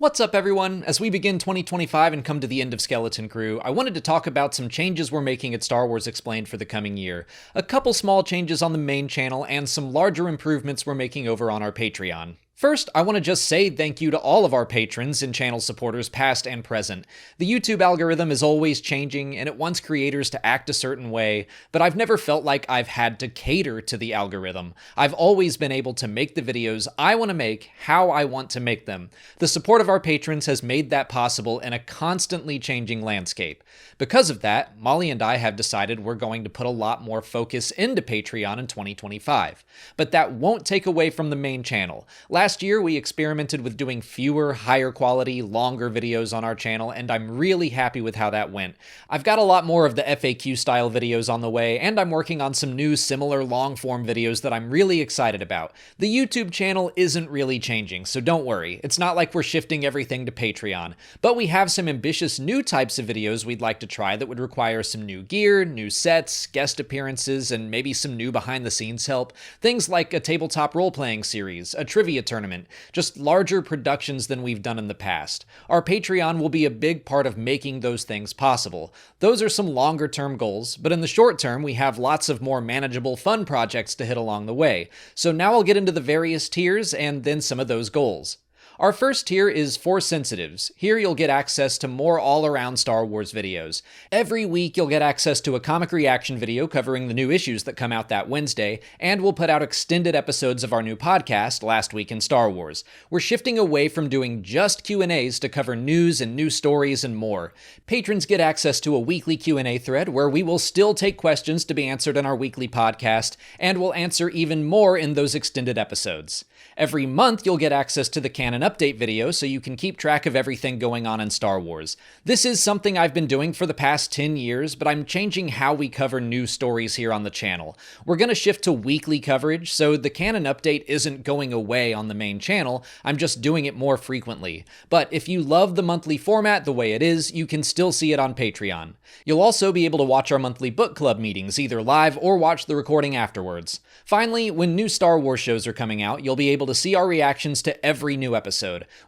What's up, everyone? As we begin 2025 and come to the end of Skeleton Crew, I wanted to talk about some changes we're making at Star Wars Explained for the coming year. A couple small changes on the main channel, and some larger improvements we're making over on our Patreon. First, I want to just say thank you to all of our patrons and channel supporters past and present. The YouTube algorithm is always changing, and it wants creators to act a certain way, but I've never felt like I've had to cater to the algorithm. I've always been able to make the videos I want to make, how I want to make them. The support of our patrons has made that possible in a constantly changing landscape. Because of that, Molly and I have decided we're going to put a lot more focus into Patreon in 2025. But that won't take away from the main channel. Last year, we experimented with doing fewer, higher quality, longer videos on our channel, and I'm really happy with how that went. I've got a lot more of the FAQ style videos on the way, and I'm working on some new similar long form videos that I'm really excited about. The YouTube channel isn't really changing, so don't worry. It's not like we're shifting everything to Patreon, but we have some ambitious new types of videos we'd like to try that would require some new gear, new sets, guest appearances, and maybe some new behind the scenes help. Things like a tabletop role-playing series, a trivia tournament, just larger productions than we've done in the past. Our Patreon will be a big part of making those things possible. Those are some longer term goals, but in the short term, we have lots of more manageable fun projects to hit along the way. So now I'll get into the various tiers and then some of those goals. Our first tier is for sensitives. Here you'll get access to more all-around Star Wars videos. Every week you'll get access to a comic reaction video covering the new issues that come out that Wednesday, and we'll put out extended episodes of our new podcast, Last Week in Star Wars. We're shifting away from doing just Q&As to cover news and new stories and more. Patrons get access to a weekly Q&A thread where we will still take questions to be answered in our weekly podcast, and we'll answer even more in those extended episodes. Every month you'll get access to the canon update video so you can keep track of everything going on in Star Wars. This is something I've been doing for the past 10 years, but I'm changing how we cover new stories here on the channel. We're going to shift to weekly coverage, so the canon update isn't going away on the main channel, I'm just doing it more frequently. But if you love the monthly format the way it is, you can still see it on Patreon. You'll also be able to watch our monthly book club meetings, either live or watch the recording afterwards. Finally, when new Star Wars shows are coming out, you'll be able to see our reactions to every new episode.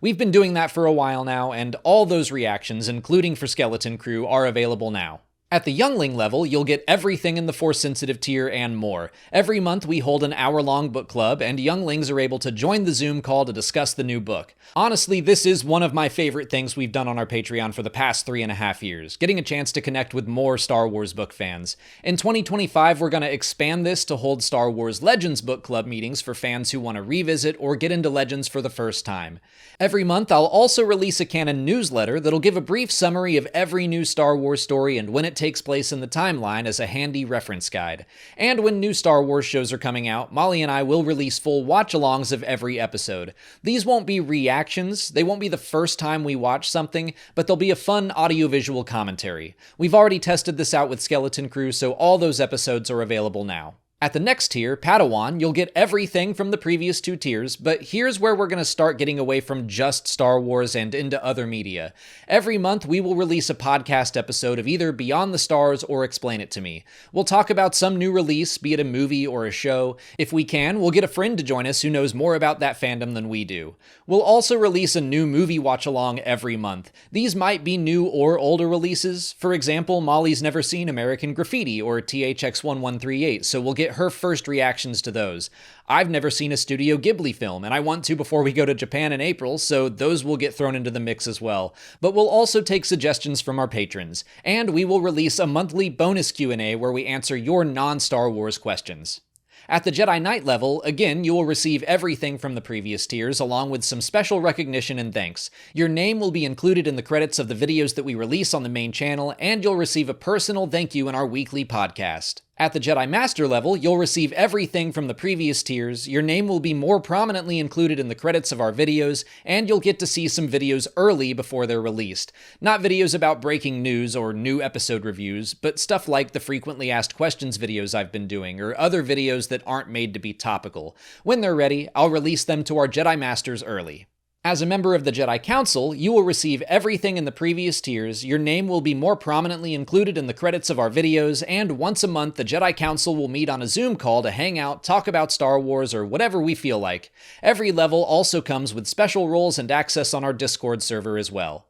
We've been doing that for a while now, and all those reactions, including for Skeleton Crew, are available now. At the Youngling level, you'll get everything in the Force-sensitive tier and more. Every month we hold an hour-long book club, and Younglings are able to join the Zoom call to discuss the new book. Honestly, this is one of my favorite things we've done on our Patreon for the past 3.5 years, getting a chance to connect with more Star Wars book fans. In 2025, we're going to expand this to hold Star Wars Legends book club meetings for fans who want to revisit or get into Legends for the first time. Every month, I'll also release a canon newsletter that'll give a brief summary of every new Star Wars story and when it takes place in the timeline as a handy reference guide. And when new Star Wars shows are coming out, Molly and I will release full watch-alongs of every episode. These won't be reactions, they won't be the first time we watch something, but they'll be a fun audiovisual commentary. We've already tested this out with Skeleton Crew, so all those episodes are available now. At the next tier, Padawan, you'll get everything from the previous two tiers, but here's where we're going to start getting away from just Star Wars and into other media. Every month, we will release a podcast episode of either Beyond the Stars or Explain It to Me. We'll talk about some new release, be it a movie or a show. If we can, we'll get a friend to join us who knows more about that fandom than we do. We'll also release a new movie watch-along every month. These might be new or older releases. For example, Molly's never seen American Graffiti or THX-1138, so we'll get her first reactions to those. I've never seen a Studio Ghibli film, and I want to before we go to Japan in April, so those will get thrown into the mix as well. But we'll also take suggestions from our patrons, and we will release a monthly bonus Q&A where we answer your non-Star Wars questions. At the Jedi Knight level, again, you will receive everything from the previous tiers, along with some special recognition and thanks. Your name will be included in the credits of the videos that we release on the main channel, and you'll receive a personal thank you in our weekly podcast. At the Jedi Master level, you'll receive everything from the previous tiers, your name will be more prominently included in the credits of our videos, and you'll get to see some videos early before they're released. Not videos about breaking news or new episode reviews, but stuff like the frequently asked questions videos I've been doing, or other videos that aren't made to be topical. When they're ready, I'll release them to our Jedi Masters early. As a member of the Jedi Council, you will receive everything in the previous tiers, your name will be more prominently included in the credits of our videos, and once a month the Jedi Council will meet on a Zoom call to hang out, talk about Star Wars, or whatever we feel like. Every level also comes with special roles and access on our Discord server as well.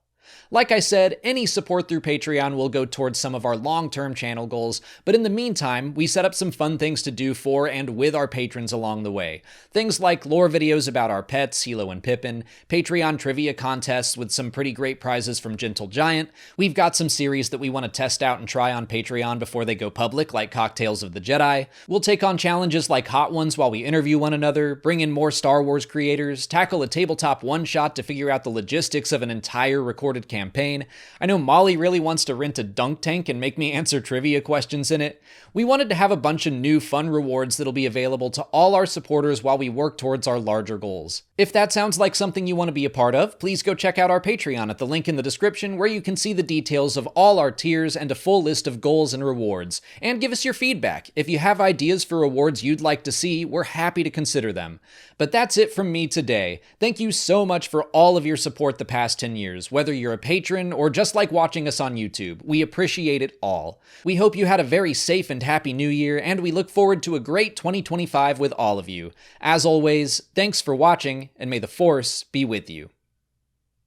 Like I said, any support through Patreon will go towards some of our long-term channel goals, but in the meantime, we set up some fun things to do for and with our patrons along the way. Things like lore videos about our pets, Hilo and Pippin, Patreon trivia contests with some pretty great prizes from Gentle Giant. We've got some series that we want to test out and try on Patreon before they go public, like Cocktails of the Jedi. We'll take on challenges like Hot Ones while we interview one another, bring in more Star Wars creators, tackle a tabletop one-shot to figure out the logistics of an entire recorded campaign. I know Molly really wants to rent a dunk tank and make me answer trivia questions in it. We wanted to have a bunch of new fun rewards that'll be available to all our supporters while we work towards our larger goals. If that sounds like something you want to be a part of, please go check out our Patreon at the link in the description where you can see the details of all our tiers and a full list of goals and rewards. And give us your feedback. If you have ideas for rewards you'd like to see, we're happy to consider them. But that's it from me today. Thank you so much for all of your support the past 10 years, whether you're a patron or just like watching us on YouTube. We appreciate it all. We hope you had a very safe and happy new year, and we look forward to a great 2025 with all of you. As always, thanks for watching, and may the Force be with you.